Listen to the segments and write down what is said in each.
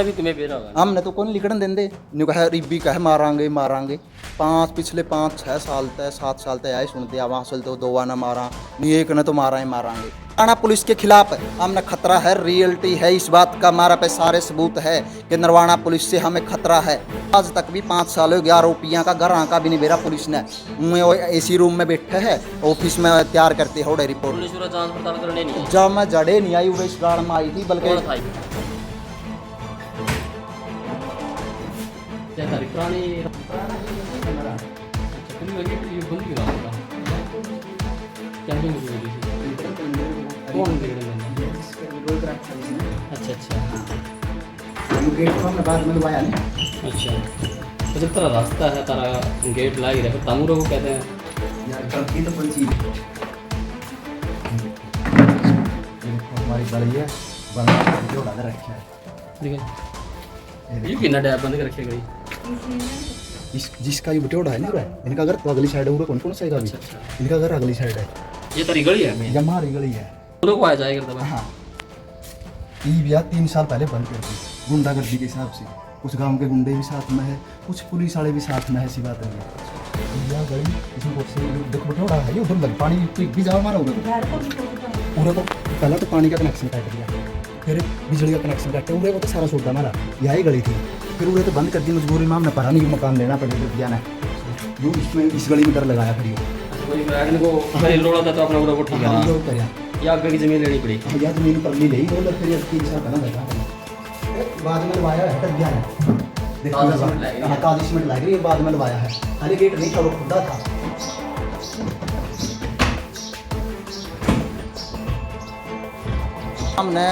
भी तुम्हें बेरा होगा। हमने तो कौन लिखण देंदे न्यू कहे रिब्बी कहे मारांगे मारांगे पिछले 5-6 साल तक 7 साल तक आए सुनते आवा असल तो दो ना मारा नहीं एक ने तो मारा ही मारांगे। थाना पुलिस के खिलाफ हमने खतरा है, रियलिटी है इस बात का, हमारा पे सारे सबूत है कि नरवाना पुलिस से हमें खतरा है। आज तक भी 5 साल हो गया आरोपियों का घर आका भी नहीं बेरा पुलिस ने। मैं एसी रूम में बैठे है ऑफिस में तैयार करते हो रिपोर्ट। पुलिस पूरा जांच पड़ताल करने नहीं है। जब मैं जड़े नहीं आई उस गाड़ में आई थी बल्कि कौन था ये? क्या था पुरानी अच्छा फिल्म लगी थी ये बंद क्यों रहा था? क्या फिल्म लगी थी? कौन बिगड़े बंदा? अच्छा अच्छा बाद में लवाया नहीं। अच्छा तो जब तेरा रास्ता है तारा गेट लाग रहा है तामुरो को कहते हैं यार गलती तो कोई चीज हमारी गली है बंदा जो उड़ा रखा है। देखिए ये कितना डैब बंद कर रखे गई जिसका ये बटेड़ा है ना इनका घर तो अगली साइड है कौन कौन सा है इनका घर अगली साइड है। ये तारी गली है ये हमारी गली है। पूरा को आ जाएगा करता भाई। हाँ ये भैया 3 साल पहले बंद कर दी गुंडागर्दी के हिसाब से। कुछ गांव के गुंडे भी साथ में है, कुछ पुलिस वाले भी साथ में है। ऐसी बात नहीं है भैया गली इसमें से देखो बटेड़ा है ये उधर लग पानी तो भी जाओ मारा पूरे को पहले तो पानी का कनेक्शन काट दिया, फिर बिजली का कनेक्शन काटे उड़े वो तो सारा सोटा मारा यही गली थी। फिर उड़े तो बंद कर दी मजबूरी में हमने पढ़ा नहीं मकान लेना पड़ेगा भैया ने यूँ इसमें इस गली में डर लगाया फिर कोई बैगन को पहले रोड़ा था तो अपना पूरा को ठीक है ना करिया या आगे की जमीन लेनी पड़ी। या जमीन पर ले ली बोल फिर 3 साल पहले लगा बाद में लवाया है कर दिया है देखो 40 मिनट लग रही है बाद में लवाया है। खाली गेट नहीं था वो खुदा था। हमने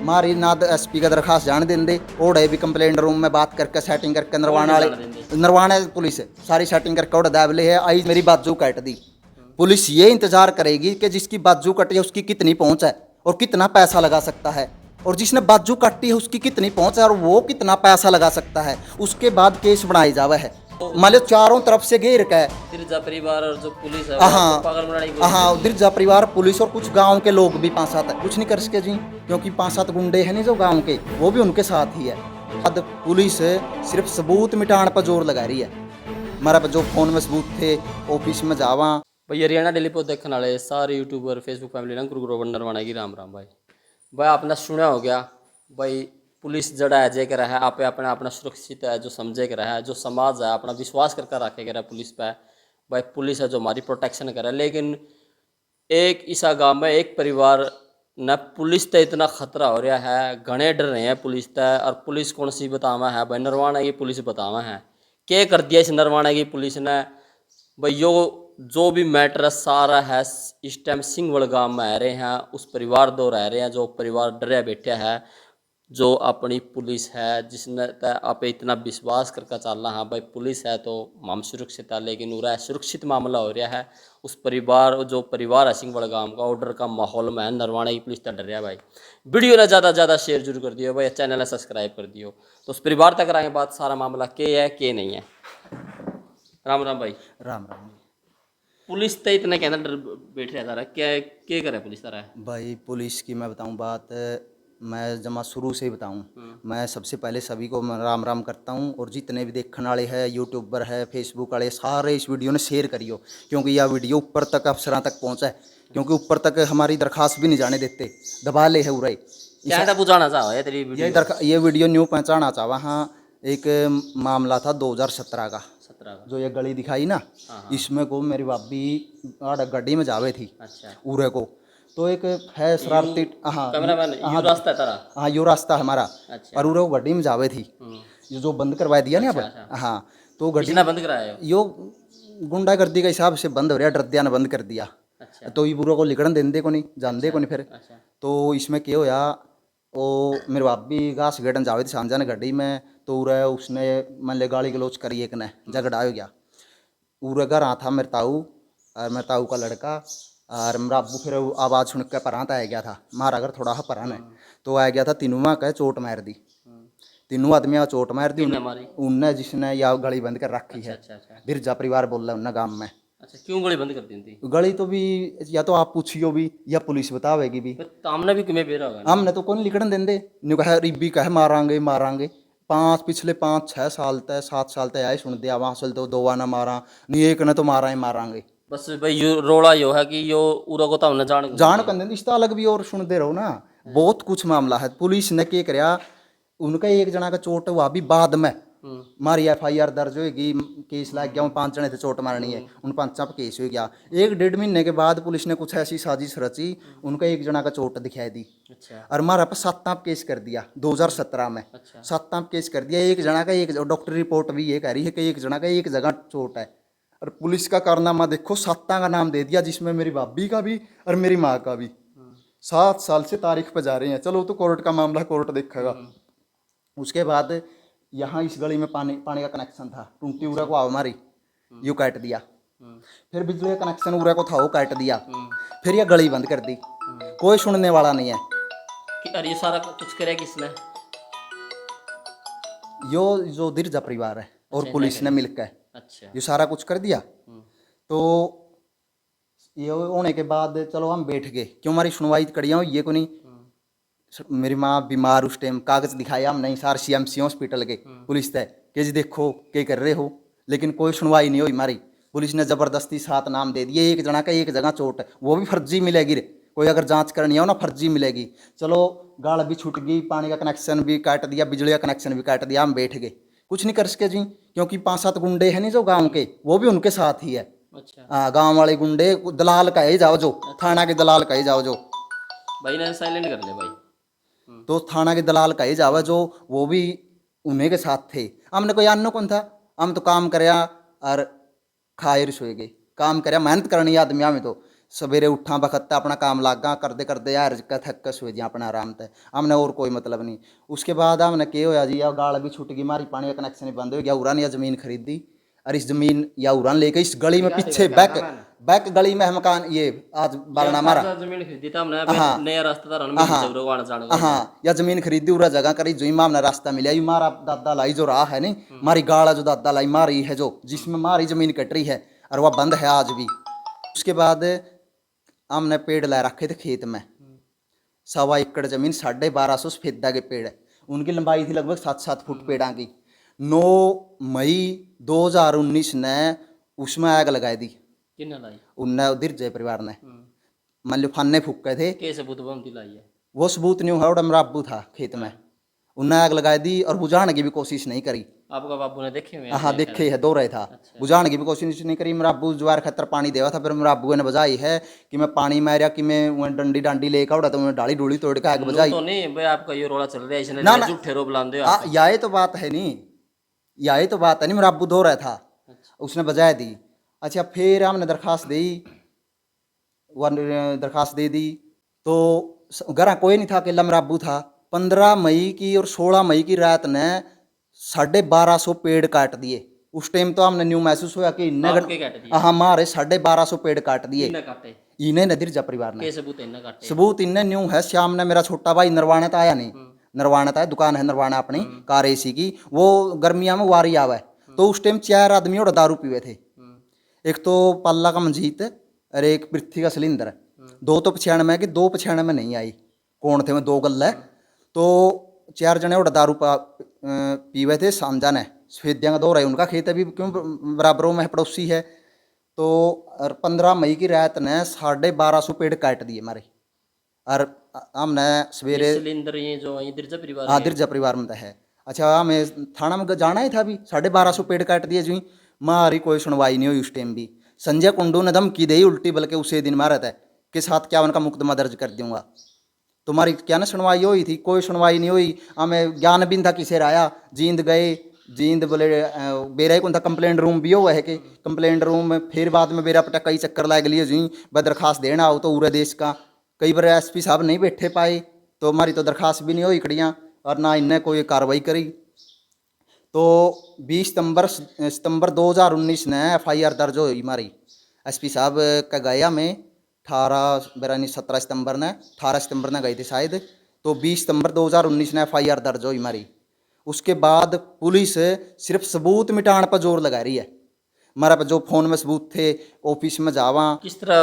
मारी नाद एसपी का दरखास्त जान देंगे ओढ़े भी कंप्लेंट रूम में बात करके सेटिंग करके नरवाना पुलिस सारी सेटिंग करके ओढ़ दाबले है आई मेरी बाजू काट दी। पुलिस ये इंतजार करेगी कि जिसकी बाजू कटी है उसकी कितनी पहुंच है और कितना पैसा लगा सकता है, और जिसने बाजू काटी है उसकी कितनी पहुंच है और वो कितना पैसा लगा सकता है, उसके बाद केस बनाई जावे है। मान लो चारों तरफ से घेर के तिरजा परिवार और जो पुलिस है हाँ पागल बनाने की हाँ दिरजा परिवार पुलिस और कुछ गांव के लोग भी 5-7 कुछ नहीं कर सके जी, क्योंकि 5-7 गुंडे हैं नहीं जो गांव के वो भी उनके साथ ही है। अब पुलिस सिर्फ सबूत मिटाने पर जोर लगा रही है। हमारा जो फोन में सबूत थे ऑफिस में जावा। भाई हरियाणा डेली पोस्ट देखने वाले सारे यूट्यूबर फेसबुक फैमिली ना गुरु ग्रोवर नरवाना की राम राम भाई आपने सुना हो गया भाई पुलिस जड़ा है जे कर है आप अपना अपना सुरक्षित है जो समझे कर है जो समाज है अपना विश्वास करके रखे कर पुलिस पे भाई पुलिस है जो हमारी प्रोटेक्शन करे। लेकिन एक इस गाँव में एक परिवार न पुलिस ते इतना खतरा हो रहा है घने डर रहे हैं पुलिस ते और पुलिस कौन सी बतावा है भाई नरवाना की पुलिस बतावा है क्या कर दिया इस नरवाना की पुलिस ने भाई जो भी मैटर सारा है इस टाइम सिंहवड़ गांव में रह रहे हैं उस परिवार दो रह रहे हैं जो परिवार डरे बैठे है जो अपनी पुलिस है जिसने आप इतना विश्वास करके चलना है भाई पुलिस है तो हम सुरक्षित है। लेकिन पूरा सुरक्षित मामला हो रहा है उस परिवार जो परिवार है सिंहवड़ गांव का ऑर्डर का माहौल में है नरवाना की पुलिस तक डर रहा है भाई। वीडियो ने ज़्यादा से ज़्यादा शेयर जरूर कर दियो भाई चैनल ने सब्सक्राइब कर दियो तो उस परिवार तक आएंगे बात सारा मामला के है के नहीं है। राम राम भाई। राम राम पुलिस तो इतने के अंदर बैठ रहा था क्या करे पुलिस तरह भाई पुलिस की मैं बताऊं बात मैं जमा शुरू से ही बताऊं मैं सबसे पहले सभी को राम राम करता हूं और जितने भी देखने वाले हैं यूट्यूबर है फेसबुक वाले सारे इस वीडियो ने शेयर करियो क्योंकि यह वीडियो ऊपर तक अफसरां तक पहुंचा है क्योंकि ऊपर तक हमारी दरखास्त भी नहीं जाने देते दबा ले है उरे पूछाना चाहो तेरी ये वीडियो न्यू पहुँचाना चाहवा। हाँ एक मामला था 2017 का 17 जो ये गली दिखाई ना इसमें को मेरी भाभी गड्डी में जावे थी उरे को तो एक है शरारती हाँ रास्ता है तारा हाँ यो रास्ता हमारा और उरे को गड्डी में जावे थी ये जो बंद करवा दिया ना अब हाँ तो गड्डी बंद कराया यो गुंडागर्दी के हिसाब से बंद हो रहा डरदिया ने बंद कर दिया तो ये बुरा को लिखण देंदे को नहीं जानते को नहीं फिर तो इसमें क्या होया वो मेरे भाभी घास गेटन जावे थी सांझा ने गड्डी में तो उरे उसने मान ले गाली गलोच करी एक ने झगड़ा हो गया उरे घर आ था मेरे ताऊ और मेरे ताऊ का लड़का और मेरा अबू फिर आवाज़ सुन के परात आ गया था हमारा घर थोड़ा परान है तो आ गया था तीनों कह चोट मार दी तीनों आदमी चोट मार दी उनने जिसने या गली बंद कर रखी है बिरजा परिवार बोल रहा उन्हें गाँव में अच्छा, क्यों गोली बंद कर दी थी? गली तो भी या तो आप पूछियो भी या पुलिस बतावेगी भी। फिर तामने भी किमें बेरा होगा ना? हमने तो कोई लिखण देंदे न्यू कहे रिब्बी कहे मारांगे मारांगे। पिछले 5-6 साल तक 7 साल तक आए सुन दिया वहां दो दो ना मारा नहीं एक ने तो मारा ही मारांगे। बस भाई यो रोला यो है कि यो उरा को तो हमने जान कंदे इसका अलग भी और सुनते रहो ना। बहुत कुछ मामला है पुलिस ने क्या करया उनका एक जना का चोट हुआ भी बाद में मारी FIR दर्ज होगी केस लग गया 5 जने थे चोट मारनी है उन 5 पर केस हो गया। 1-1.5 महीने के बाद पुलिस ने कुछ ऐसी साजिश रची उनका एक जना का चोट दिखाई दी। अच्छा। और हमारा पर 7 केस कर दिया 2017 में। अच्छा। 7 केस कर दिया एक जना का एक डॉक्टर रिपोर्ट भी ये कह रही है कि एक जना का एक जगह चोट है। और पुलिस का कारनामा देखो 7 का नाम दे दिया जिसमें मेरी भाभी का भी और मेरी माँ का भी। 7 साल से तारीख पर जा रहे हैं चलो तो कोर्ट का मामला कोर्ट देखेगा। उसके बाद यहाँ इस गली में पानी का कनेक्शन था टूंटी उरा को आओ हमारी यू काट दिया। फिर बिजली का कनेक्शन उरा को था वो काट दिया। फिर ये गली बंद कर दी कोई सुनने वाला नहीं है। अरे ये सारा कुछ करे किसने? यो जो दिरजा परिवार है और पुलिस ने मिलकर अच्छा ये सारा कुछ कर दिया। तो ये होने के बाद चलो हम बैठ गए क्यों हमारी सुनवाई करिया ये को नहीं। मेरी माँ बीमार उस टाइम कागज दिखाया हम नहीं सार CMC हॉस्पिटल के पुलिस तय कि जी देखो क्या कर रहे हो लेकिन कोई सुनवाई नहीं हुई हमारी। पुलिस ने ज़बरदस्ती 7 नाम दे दिए एक जना का एक जगह चोट है वो भी फर्जी मिलेगी रे कोई अगर जांच करनी हो ना फर्जी मिलेगी। चलो गाड़ भी छूट गई पानी का कनेक्शन भी काट दिया बिजली का कनेक्शन भी काट दिया हम बैठ गए कुछ नहीं कर सके जी क्योंकि 5-7 गुंडे हैं नहीं जो गाँव के वो भी उनके साथ ही है। अच्छा। हाँ गाँव वाले गुंडे दलाल कहे जाओ जो थाना के दलाल कहे जाओ जो भाई ने साइलेंट कर ले भाई। तो थाना के दलाल कहे जावा जो वो भी उन्हीं के साथ थे। हमने कोई अन्य कौन था हम तो काम करया और खाए रसोई गए काम करया मेहनत करनी आदमी में तो सवेरे उठा बखत्ता अपना काम लागा करते करते यार थक सो जी अपना आराम तय हमने और कोई मतलब नहीं। उसके बाद हमने क्या होया जी यार गाल भी छूट गई हमारी पानी का कनेक्शन भी बंद हो गया उरा ने ज़मीन खरीदी और इस ज़मीन या उरा लेके इस गली में पीछे बैक गली में मकान ये आज बालना मारा जमीन खरीदी था हमने नया रास्ता था हाँ या जमीन खरीदी उरा जगह करी जो हमने रास्ता मिला यू मारा दादा लाई जो राह है नहीं मारी गाड़ा जो दादा लाई मारी है जो जिसमें मारी जमीन कट रही है और वह बंद है आज भी। उसके बाद हमने पेड़ ला रखे थे खेत में 1.25 एकड़ जमीन 1250 सफेदा के पेड़ है उनकी लंबाई थी लगभग 7-7 फुट पेड़ां की। 9 मई 2019 ने उसमें आग लगाई दी उनने उधर जय परिवार ने मान लो फाने फूके थे के सबूत लाई है वो सबूत नहीं हुआ मेरा अब्बू था खेत में उनने आग लगाई दी और बुझाने की भी कोशिश नहीं करी। आपका बाबू ने देखे हुए? हाँ देखे है दो रहे था। अच्छा। बुझाने की भी कोशिश नहीं करी मेरा अब्बू ज्वार खतर पानी देवा था फिर मेरा अब्बू ने बजाई है कि मैं पानी मारिया कि मैं डंडी डांडी लेकर उड़ा तो मैं डाली डोली तोड़ के आग बजाई तो नहीं भाई आपका ये रोला चल रहा है इसने झूठे रोप लांदे हो आप। यही तो बात है नहीं यही तो बात है नहीं मेरा अब्बू दो रहा था। अच्छा। उसने बजाय दी। अच्छा फिर हमने दरखास्त दी दरखास्त दे दी तो घर कोई नहीं था अकेला मेरा अब्बू था। 15 मई की और 16 मई की रात ने 1250 पेड़ काट दिए। उस टाइम तो हमने न्यू महसूस हुआ कि हाँ हमारे 1250 पेड़ काट दिए इन्हें नदीर जा परिवार ने। सबूत इन्हें न्यू है श्याम ने मेरा छोटा भाई नरवाना आया नहीं नरवाना था दुकान है नरवाना अपनी कार AC की वो गर्मिया में वारी आवा तो उस टाइम 4 आदमी और दारू पीवे थे। एक तो पल्ला का मंजीत और एक पृथ्वी का सिलेंडर 2 तो 95 में कि 2 95 में नहीं आई कौन थे मैं 2 गल है तो 4 जने और दारू पीवे थे। समझा ने सफेदिया का दौर है उनका खेत अभी क्यों बराबरों में पड़ोसी है। तो 15 मई की रात ने 1250 पेड़ काट दिए हमारे और हमने सवेरे हाँ दिरजा परिवार में है। अच्छा हमें थाना में जाना ही था अभी 1250 पेड़ काट दिए जी मारी कोई सुनवाई नहीं हुई। उस टाइम भी संजय कुंडू ने धमकी दी उल्टी बल्कि उसे दिन मारा था कि 751 का मुकदमा दर्ज कर दूंगा। तुम्हारी क्या ना सुनवाई हुई थी कोई सुनवाई नहीं हुई। हमें ज्ञान बिंदा किसे आया जींद गए जींद बोले बेरा कौन था कंप्लेंट रूम भी हुआ है कि कंप्लेंट रूम में फिर बाद में बेरा पटा कई चक्कर लाग लिए जी दरखास्त देना हो तो पूरे देश का कई बार SP साहब नहीं बैठे पाए तो हमारी तो दरखास्त भी नहीं हुई खड़ियाँ और ना इन्हें कोई कार्रवाई करी। तो 20 सितंबर 2019 ने FIR दर्ज हुई हमारी SP साहब का गया में 17 सितंबर ने गए थे शायद। तो 20 सितंबर 2019 ने FIR दर्ज हुई हमारी। उसके बाद पुलिस सिर्फ सबूत मिटाने पर जोर लगा रही है हमारा पे जो फ़ोन में सबूत थे ऑफिस में जावा किस तरह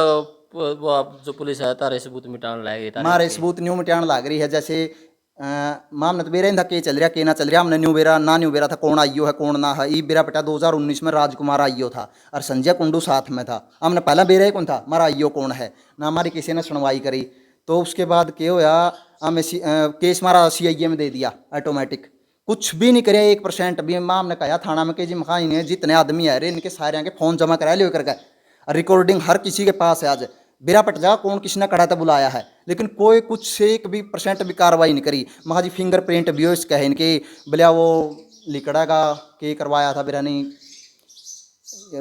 वो आप जो पुलिस है तारे सबूत मिटाने लाएगी तारे मारे आपके? सबूत न्यू मिटान लाग रही है। जैसे मामला तो बेरा था के चल रहा के ना चल रहा, हमने न्यू बेरा ना न्यू बेरा था कौन आइयो है कौन ना है। ई बेरा बेटा 2019 में राजकुमार आइयो था और संजय कुंडू साथ में था। हमने पहला बेरा ही कौन था हमारा आइयो कौन है ना, हमारी किसी ने सुनवाई करी। तो उसके बाद क्या होया, हमें केस हमारा CIA में दे दिया ऑटोमेटिक, कुछ भी नहीं करे 1% भी। माँ हमने कहा थाना में कि जी मखा इन्हें जितने आदमी है रे इनके सारे के फ़ोन जमा करा लियो करके, रिकॉर्डिंग हर किसी के पास है। आज बेरा पट जा कौन किसने कड़ा था बुलाया है, लेकिन कोई कुछ से एक भी % भी कार्रवाई नहीं करी। महा जी फिंगरप्रिंट भी हो इसका है इनके बोलिया वो लिकड़ा का के करवाया था बेरा नहीं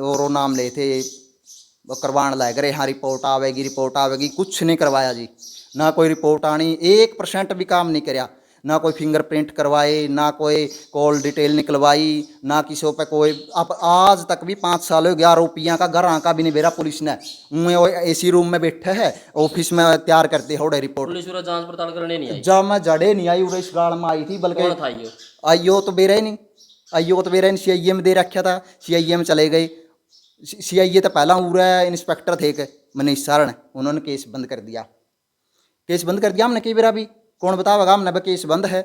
और वो नाम ले थे वो करवाने लायक रे, हाँ रिपोर्ट आवेगी, कुछ नहीं करवाया जी। ना कोई रिपोर्ट आनी, 1% भी काम नहीं कराया। ना कोई फिंगरप्रिंट करवाए, ना कोई कॉल डिटेल निकलवाई, ना किसी पे कोई। अब आज तक भी 5 साल हो गया आरोपियाँ का घर आका भी नहीं बेरा पुलिस ने। वो AC रूम में बैठे है ऑफिस में तैयार करते होड़े रिपोर्ट। पुलिस पूरा जांच पड़ताल करने नहीं आई? जब मैं जड़े नहीं आई उरे इस गाड़ में आई थी, बल्कि कौन था ये? आईओ तो बेरा ही नहीं, आईओ तो बेरा ही नहीं, CIA में दे रखा था, CIA में चले गए। CIA तो पहला पूरा इंस्पेक्टर थे कि मनीष सारण, उन्होंने केस बंद कर दिया। केस बंद कर दिया हमने कई बार भी, कौन बतावेगा हमने भाई केस बंद है।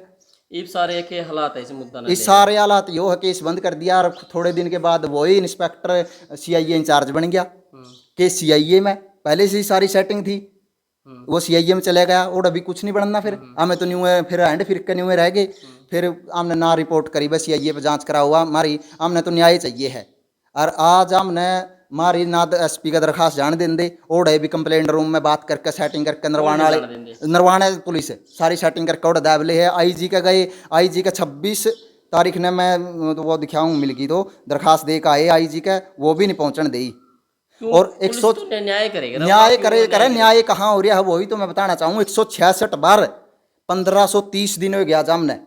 इस सारे के हालात है इस मुद्दा ना इस सारे हालात यो है केस बंद कर दिया। और थोड़े दिन के बाद वही इंस्पेक्टर CIA इंचार्ज बन गया। केस CIA में पहले से ही सारी सेटिंग थी, वो CIA में चले गया और अभी कुछ नहीं बनना। फिर हमें तो न्यू है, फिर हैंड फिर के न्यू रह गए। फिर हमने ना रिपोर्ट करी बस CIA पे जांच करा हुआ हमारी, हमने तो न्याय चाहिए है। और आज हमने मारी ना SP का दरखास्त जान देंगे और भी कंप्लेंट रूम में बात करके सेटिंग करके नरवाना पुलिस सारी सेटिंग करके और दाबले है। IG का गए, IG का 26 तारीख ने मैं तो वो दिखाऊँ मिल गई तो दरखास्त दे का आए IG का, वो भी नहीं पहुँचने दी। और 100 न्याय करेगा, न्याय कहाँ हो रहा है वही तो मैं बताना चाहूँ। 166 बार 1530 दिन हो गया आज हमने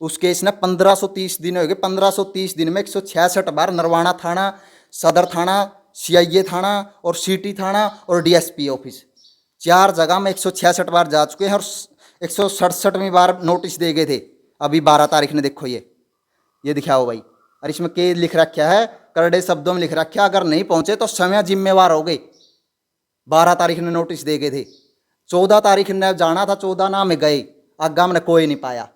उस केस ने, 1530 दिन हो गए। 1530 दिन में 166 बार नरवाना थाना, सदर थाना, CIA थाना और सिटी थाना और DSP ऑफिस 4 जगह में 166 बार जा चुके हैं। और 167वीं बार नोटिस दे गए थे अभी 12 तारीख ने। देखो ये दिखाओ भाई, और इसमें के लिख रखा है, करड़े शब्दों में लिख रखा है अगर नहीं पहुंचे तो समय जिम्मेवार हो गए। 12 तारीख ने नोटिस दे गए थे, 14 तारीख ने जाना था, 14 ना में गए, आगा हमने कोई नहीं पाया।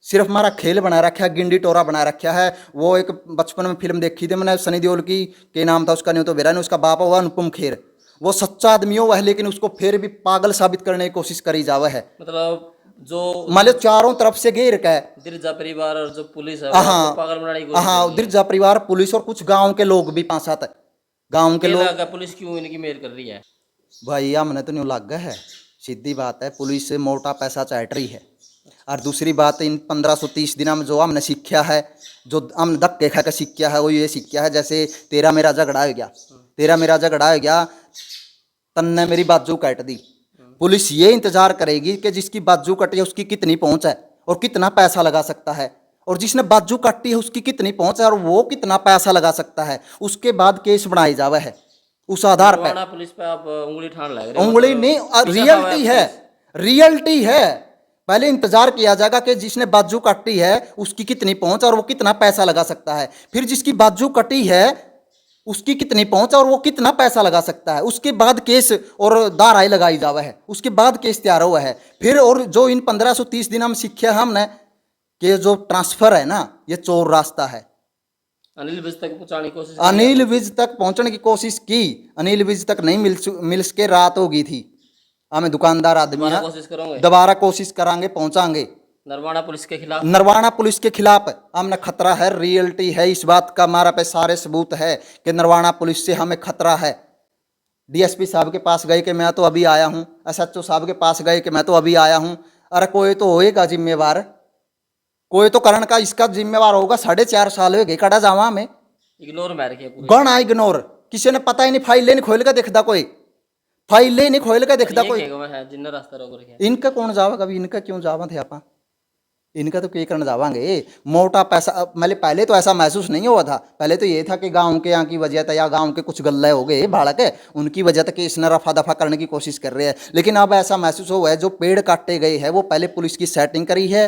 सिर्फ हमारा खेल बना रखा है, गिंडी टोरा बना रखा है। वो एक बचपन में फिल्म देखी थी मैंने सनी देओल की, के नाम था उसका, नहीं तो बेरा नहीं, उसका बाप हुआ अनुपम खेर। वो सच्चा आदमी हो वह, लेकिन उसको फिर भी पागल साबित करने की कोशिश करी जावा है। मतलब जो मतलब चारों तरफ से घेर का है दिरजा परिवार और जो पुलिस है हाँ, पागल बनाने की कोशिश हाँ दिरजा परिवार, पुलिस और कुछ गाँव के लोग भी 5-7 गाँव के लोग। पुलिस क्यों इनकी मेल कर रही है भाई? हमने तो नहीं लग है, सीधी बात है, पुलिस से मोटा पैसा चाट रही है। और दूसरी बात, इन 1530 दिन में जो हमने सीखा है, जो हमने धक्के खा कर सीखा है, वो ये सीखा है जैसे तेरा मेरा झगड़ा हो गया, तन्ने मेरी बाजू काट दी। पुलिस ये इंतजार करेगी कि जिसकी बाजू कटी है उसकी कितनी पहुंच है और कितना पैसा लगा सकता है, और जिसने बाजू काटी है उसकी कितनी पहुंच है और वो कितना पैसा लगा सकता है। उसके बाद केस बनाई जावा है उस आधार पर। पुलिस पे आप उंगली ठान लग रहे हो? उंगली नहीं, रियलिटी है। पहले इंतजार किया जाएगा कि जिसने बाजू काटी है उसकी कितनी पहुंच और वो कितना पैसा लगा सकता है। फिर जिसकी बाजू कटी है उसकी कितनी पहुंच और वो कितना पैसा लगा सकता है। उसके बाद केस और धाराएं लगाई जावा है, उसके बाद केस तैयार हुआ है। फिर और जो इन 1530 दिन हम सीखे हमने कि जो ट्रांसफर है ना, ये चोर रास्ता है। अनिल विज तक पहुंचाने की कोशिश, अनिल विज तक पहुंचने की कोशिश की, अनिल विज तक नहीं मिल के रात हो गई थी। हमें दुकानदार आदमी दोबारा कोशिश करांगे, पहुंचाएंगे। नरवाना पुलिस के खिलाफ हमने खतरा है, रियलिटी है इस बात का, हमारा पे सारे सबूत है कि नरवाना पुलिस से हमें खतरा है। DSP साहब के पास गए कि मैं तो अभी आया हूँ, SHO साहब के पास गए कि मैं तो अभी आया हूँ। अरे कोई तो होएगा जिम्मेवार, कोई तो करण का इसका जिम्मेवार होगा। 4.5 साल हो गए कड़ा जावा में, इग्नोर मार के गण इग्नोर, किसी ने पता ही नहीं, फाइल नहीं खोल के देखता, कोई फाइल नहीं खोल के देखता कोई। इनका कौन जावा, कभी इनका क्यों जावा थे आप, इनका तो क्या करने जावांगे। मोटा पैसा पहले तो ऐसा महसूस नहीं हुआ था। पहले तो ये था कि गांव के यहाँ की वजह था या गांव के कुछ गल्ले हो गए बालक है उनकी वजह था कि इसने रफा दफा करने की कोशिश कर रहे हैं। लेकिन अब ऐसा महसूस हुआ है जो पेड़ काटे गए हैं वो पहले पुलिस की सेटिंग करी है,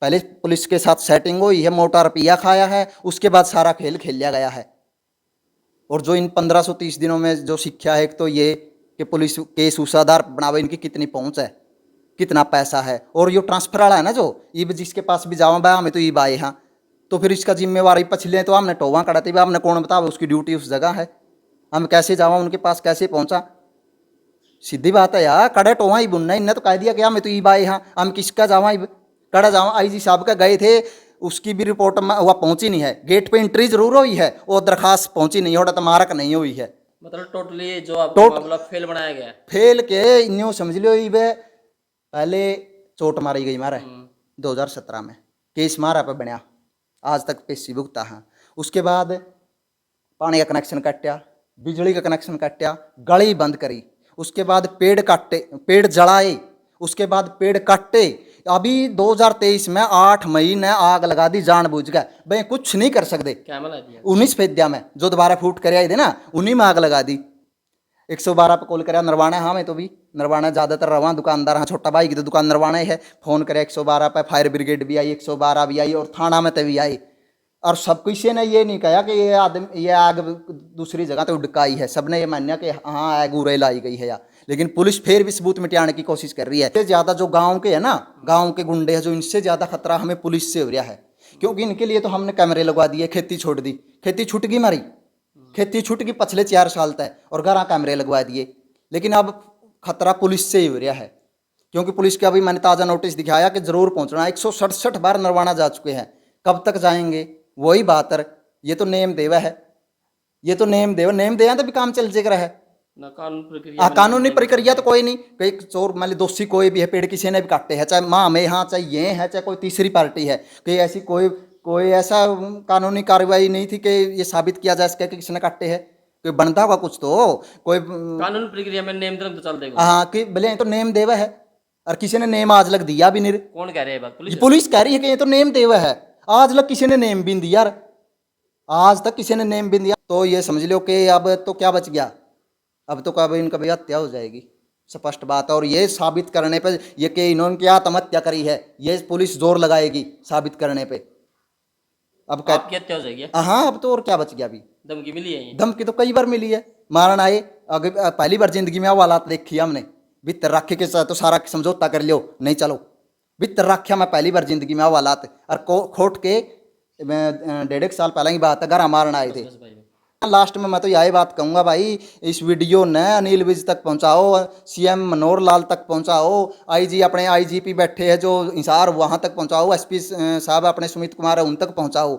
पहले पुलिस के साथ सेटिंग हुई है, मोटा रुपया खाया है, उसके बाद सारा खेल खेल लिया गया है। और जो इन 1530 दिनों में जो सीखा है, एक तो ये कि पुलिस केस उसादार बनावे, इनकी कितनी पहुंच है, कितना पैसा है। और ये ट्रांसफर वाला है ना, जो ईब जिसके पास भी जावा भाई हमें तो ईब आए हाँ, तो फिर इसका जिम्मेवारी पछले तो हमने टोवा कड़ाती भाई, हमने कौन बताओ उसकी ड्यूटी उस जगह है, हम कैसे जावा उनके पास, कैसे पहुंचा। सीधी बात है यार, कड़े टोवा ही बुनना, इन्हें तो कह दिया कि हमें तो ईब आए हाँ, हम किसका जावा ईब, कड़ा जावा। IG साहब का गए थे, उसकी भी रिपोर्ट में वह पहुंची नहीं है, गेट पे एंट्री जरूर हुई है, वो दरखास्त पहुंची नहीं है, तो मारक नहीं हुई है। मतलब टोटली जो आपका मामला फेल बनाया गया है। फेल के इन्हों समझ लो ईब पहले चोट मारी गई मारे 2017 में, केस मारा पे बनया, आज तक पेशी भुगता है। उसके बाद पानी का कनेक्शन काटा, बिजली का कनेक्शन काटा, गली बंद करी, उसके बाद पेड़ काटे, पेड़ जलाए, उसके बाद पेड़ काटे। अभी 2023 में 8 मई ने आग लगा दी जानबूझ के, भाई कुछ नहीं कर सकते। क्या मिला दिया 19 फेद्या में जो दोबारा फूट कर आई थे ना, उन्हीं में आग लगा दी। 112 पे कॉल कराया, नरवाना हाँ, मैं तो भी नरवाना ज़्यादातर रवा दुकानदार हाँ, छोटा भाई की तो दुकान नरवाना ही है। फ़ोन करे 112 पे, फायर ब्रिगेड भी आई, 112 भी आई, और थाना में तो भी आई। और सब किसी ने ये नहीं कहा कि ये आदमी, ये आग दूसरी जगह तो उड़काई है, सबने ये माना कि हाँ आग उड़े लाई गई है या। लेकिन पुलिस फिर भी सबूत मिटाने की कोशिश कर रही है। इससे ज़्यादा जो गाँव के है ना, गाँव के गुंडे हैं, जो इनसे ज़्यादा खतरा हमें पुलिस से हो रहा है, क्योंकि इनके लिए तो हमने कैमरे लगवा दिए, खेती छोड़ दी, खेती छूट गई हमारी, खेती छूट गई पिछले 4 साल तक, और घर कैमरे लगवा दिए। लेकिन अब खतरा पुलिस से ही हो रहा है, क्योंकि पुलिस का अभी मैंने ताज़ा नोटिस दिखाया कि ज़रूर पहुंचना। 167 बार नरवाना जा चुके हैं, कब तक जाएंगे? वही बात है, ये तो नेम देवा है, ये तो नेम देवा तो भी काम चल जाएगा है ना। कानून प्रक्रिया कानूनी प्रक्रिया तो कोई नहीं, कई चोर मान ली दोषी कोई भी है, पेड़ किसी ने भी काटे हैं, चाहे माँ में हाँ, चाहे ये है, चाहे कोई तीसरी पार्टी है, कि ऐसी कोई ऐसा कानूनी कार्रवाई नहीं थी कि ये साबित किया जा सके कि किसी ने काटे हैं। कोई बनता होगा कुछ तो, कोई कानून प्रक्रिया में नेम धर्म तो चल देगा। हाँ, कि भले तो नेम देवा है, और किसी ने नेम आज लग दिया भी नहीं। कौन कह रहे हैं बात? पुलिस। पुलिस कह रही है कि ये तो नेम देवा है, आज लग किसी ने नेम भी दिया, आज तक किसी ने नेम भी दिया। तो ये समझ लो कि अब तो क्या बच गया, अब तो कभी इनका भी हत्या हो जाएगी, स्पष्ट बात है। और ये साबित करने पे, ये कि इन्होंने क्या आत्महत्या करी है, ये पुलिस जोर लगाएगी साबित करने पे। अब आपकी हत्या हो जाएगी। हाँ, अब तो और क्या बच गया? अभी धमकी मिली है ये? धमकी तो कई बार मिली है, मारन आए। अगर पहली बार जिंदगी में वो हालात देखी हमने, भीतर रखे के साथ तो सारा समझौता कर लियो, नहीं चलो भीतर रखा। मैं पहली बार जिंदगी में वो हालात, और खोट के 1.5 साल पहले की बात है, घर मारन आए थे। लास्ट में मैं तो यही बात कहूँगा भाई, इस वीडियो ने अनिल विज तक पहुँचाओ, CM मनोहर लाल तक पहुँचाओ, IG अपने IGP बैठे हैं जो हिसार, वहाँ तक पहुँचाओ, SP साहब अपने सुमित कुमार है उन तक पहुँचाओ।